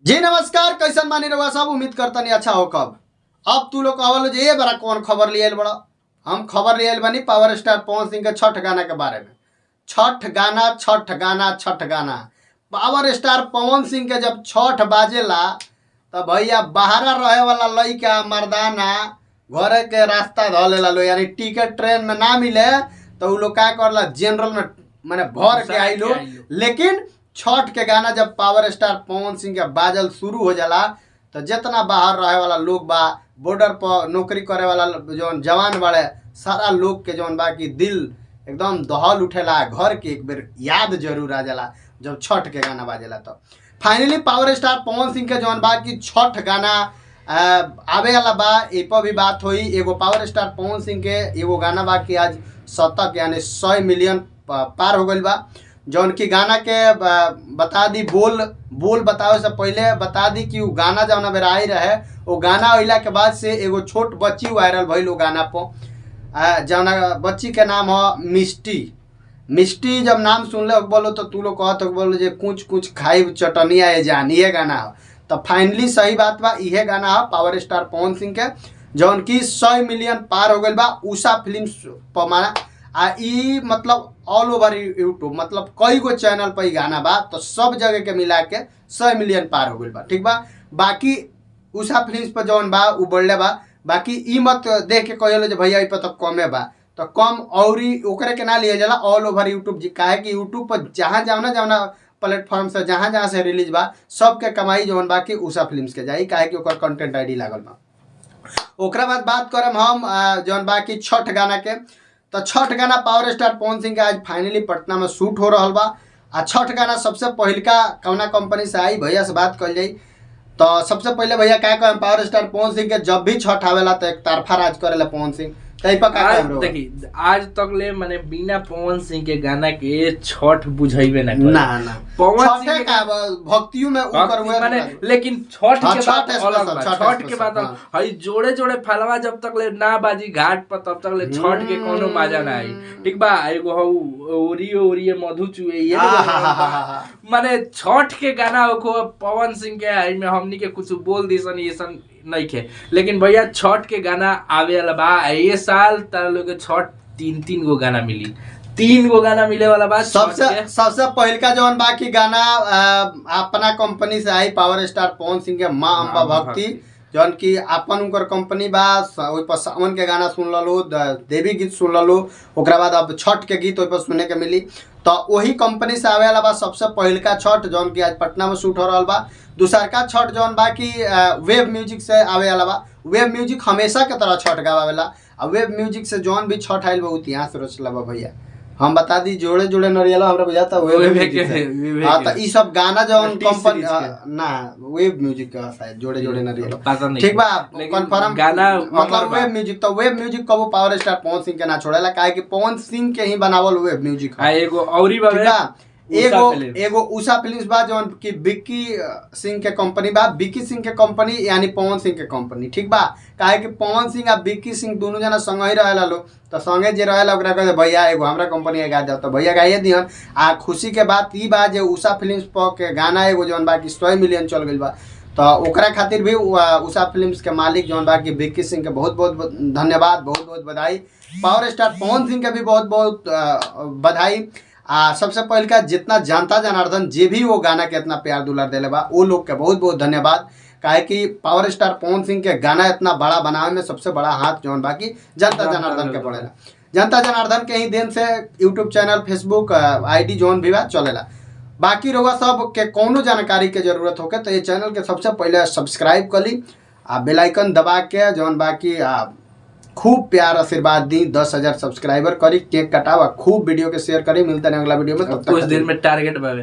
जी नमस्कार, कैसन मानी रहुआ सब। उम्मीद करता नहीं अच्छा हो। कब अब तू लोग कहल जे ये बड़ा कौन खबर लिए बड़ा। हम खबर लिए बनी पावर स्टार पवन सिंह के छठ गाना के बारे में। छठ गाना छठ गाना छठ गाना। पावर स्टार पवन सिंह के जब छठ बाजेला तब भैया बाहर रहे वाला लइका मर्दाना घरे के रास्ता ध लेला लो, यानी टिकट ट्रेन में ना मिले तो उ लोग का करला जनरल में माने भर के आई लो। लेकिन छठ के गाना जब पावर स्टार पवन सिंह के बाजल शुरू हो जाला तो जितना बाहर रहे वाला लोग बा, बॉर्डर पर नौकरी करे वाला जौन जवान बाड़े, सारा लोग के जौन बा की दिल एकदम दहल उठेला। घर के एक बेर याद जरूर आ जाला जब छठ के गाना बाजेला। तो finally power star Pawan Singh के जौन बा की छठ गाना आवे वाला बा। ए पर भी बात हुई। एगो पावर स्टार पवन सिंह के एगो गाना बा कि आज शतक यानी 100 मिलियन पार हो गई बा। जौन की गाना के बता दी बोल बतावे से पहले बता दी कि वो गाना जौन बेर आई रहे, वो गाना अइला के बाद से एगो छोट बच्ची वायरल भइल। वो गाना पर जौन बच्ची के नाम है मिष्टी। मिष्टी जब नाम सुनले बोलो तो तू लोग कहत बोलो जे कुछ कुछ खाई चटनिया ये जान, ये गाना है। तो फाइनली सही बात बा, इहे गाना है पावर स्टार पवन सिंह के जौन की 100 मिलियन पार हो गई बा। उषा फिल्म्स पर माना ई मतलब ऑल ओवर यूट्यूब मतलब कई गो चैनल पर गाना बा, तो सब जगह के मिला के 100 मिलियन पार हो गई बा। ठीक बा। बाकी उषा फिल्म्स पर जौन बा उ बढ़ले बा। बाकी ई मत देख के कहलो जे भैया ई पर तो कमे बा, तो कम और ओकरे के ना लिया जाला ऑल ओवर यूट्यूब जी। काहे कि यूट्यूब पर जहाँ जाओ प्लेटफॉर्म से जहाँ से रिलीज बा सबके कमाई जौन बा कि उषा फिल्म्स के जाई। काहे कि ओकर कंटेंट आईडी लागल बा। ओकरा बाद बात करम हम जौन बा कि छठ गाना के। तो छठ गाना पावर स्टार पवन सिंह के आज फाइनली पटना में शूट हो रहा बा। आ छठ गाना सबसे पहिलका कौना कंपनी से आई भैया से बात कर जाई। तो सबसे पहले भैया क्या कहम पावर स्टार पवन सिंह के जब भी छठ आवेला तो एक तरफा राज करेला पवन सिंह। देखी आज तक ले माने बिना पवन सिंह के गाना के छठ बुझाइबे ना ना पवन सिंह का भक्तियों में ऊपर हुए माने लेकिन छठ के बाद अलग बा। छठ के बाद हई जोड़े जोड़े फलवा जब तक ले ना बाजी घाट पर तब तक ले छठ के कोनो मजा ना आई। ठीक बा। एगो ओरिए मधु चुए ये माने छठ के गाना को पवन सिंह के आई में हमनी के कुछ बोल दिसन ये सन नहीं खे। लेकिन भैया छठ के गाना आवे वाला बा। ये साल तारा लोग के छठ 3 गो गाना मिली, 3 गो गाना मिले वाला बा। सबसे पहिलका जौन बा की गाना अपना कंपनी से आई पावर स्टार पवन सिंह के माँ अम्बा भक्ति, जौन की अपन उनकर कंपनी बा। ओइ पर सावन के गाना सुन लो, देवी गीत सुन लो। ओकरा बाद अब छठ के गीत ओइ पर सुने के मिली। तो वही कंपनी से आवे वाला बा सबसे पहिलका छठ जौन की आज पटना में शूट हो रहा बा। दूसरका छठ जौन बा की वेब म्यूजिक से आवे वाला बा। वेब म्यूजिक हमेशा के तरह छठ गावेला। अब वेब म्यूजिक से जौन भी छठ आइल बा इतिहास रचला बा भैया। हम बता दी जोड़े जोड़े नरियला हमरा बुझाता वेब म्यूजिक। हां तो ई सब गाना जौन कंपनी ना वेब म्यूजिक का शायद जोड़े जोड़े नरियला। ठीक बा। कंफर्म गाना मतलब वेब म्यूजिक। तो वेब म्यूजिक कबो पावर स्टार पवन सिंह के ना छोड़ेला। काहे कि पवन सिंह के ही बनावल वेब म्यूजिक है। एगो औरी बा एगो उषा फिल्म्स बा जौन की विक्की सिंह के कंपनी बा। विक्की सिंह के कंपनी यानी पवन सिंह के कंपनी। ठीक बा। काहे कि पवन सिंह आ विक्की सिंह दोनों जना संग ही रहेला लोग। तो संगे जे रहेला ओकरा कहते भैया एगो हमरा कंपनी गा जाओ, तो भैया गाइए दिहन। आ खुशी के बात ई बा जे उषा फिल्म्स पर के गाना एगो जौन बा कि 100 मिलियन चल गइल बा। तो ओकरा खातिर भी उषा फिल्म्स के मालिक जौन बा कि विक्की सिंह के बहुत बहुत धन्यवाद, बहुत बहुत बधाई। पावर स्टार पवन सिंह के भी बहुत बहुत बधाई। सबसे पहले का जितना जनता जनार्दन जे भी वो गाना के इतना प्यार दुलार देले बा वो लोग के बहुत बहुत धन्यवाद। काहे कि पावर स्टार पवन सिंह के गाना इतना बड़ा बनावे में सबसे बड़ा हाथ जौन बाकी जनता जनार्दन के पड़ेला। जनता जनार्दन के ही देन से यूट्यूब चैनल, फेसबुक आईडी जौन भी बा चलेला। बाकी रउआ सब के कोनो जानकारी के जरूरत होके तो ये चैनल के सबसे पहले सब्सक्राइब कर ली। बेल आइकन दबा के जौन बाकी खूब प्यार आशीर्वाद दी। 10,000 सब्सक्राइबर करी, केक कटावा, खूब वीडियो के शेयर करी। मिलते हैं अगला वीडियो में। तब तक कुछ दिन में टारगेट बावे।